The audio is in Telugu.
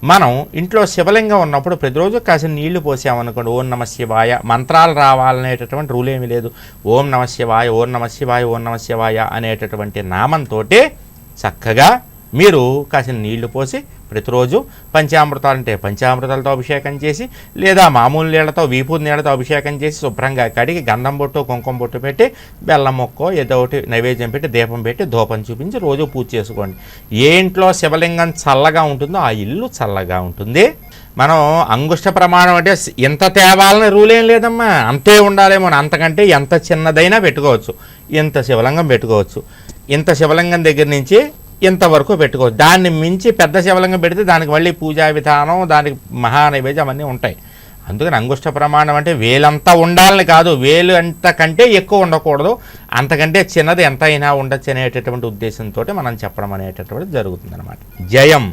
మనం ఇంట్లో శివలింగం ఉన్నప్పుడు ప్రతిరోజు కాసిన నీళ్లు పోసామనుకోండి, ఓం నమ శివాయ మంత్రాలు రావాలనేటటువంటి రూల్ ఏమీ లేదు. ఓం నమ శివాయ, ఓం నమ శివాయ, ఓం నమ శివాయ అనేటటువంటి నామంతో చక్కగా మీరు కాసిన నీళ్లు పోసి ప్రతిరోజు పంచామృతాలు అంటే పంచామృతాలతో అభిషేకం చేసి, లేదా మామూలు నీళ్లతో వీపూది నీళ్లతో అభిషేకం చేసి శుభ్రంగా కడిగి గంధం బొట్టు కుంకుమ బొట్టు పెట్టి బెల్లం మొక్కో ఏదో ఒకటి నైవేద్యం పెట్టి దీపం పెట్టి ధూపం చూపించి రోజు పూజ చేసుకోండి. ఏ ఇంట్లో శివలింగం చల్లగా ఉంటుందో ఆ ఇల్లు చల్లగా ఉంటుంది. మనం అంగుష్ట ప్రమాణం అంటే ఎంత తేవాలని రూల్ ఏం లేదమ్మా, అంతే ఉండాలేమో, అంతకంటే ఎంత చిన్నదైనా పెట్టుకోవచ్చు. ఇంత శివలింగం పెట్టుకోవచ్చు, ఇంత శివలింగం దగ్గర నుంచి ఇంతవరకు పెట్టుకోవచ్చు. దాన్ని మించి పెద్ద శివలింగం పెడితే దానికి మళ్ళీ పూజా విధానం, దానికి మహానైవేద్యం అవన్నీ ఉంటాయి. అందుకని అంగుష్ట ప్రమాణం అంటే వేలంతా ఉండాలని కాదు, వేలు అంతకంటే ఎక్కువ ఉండకూడదు, అంతకంటే చిన్నది ఎంత అయినా ఉండొచ్చు అనేటటువంటి ఉద్దేశంతో మనం చెప్పడం అనేటటువంటిది జరుగుతుంది అన్నమాట. జయం.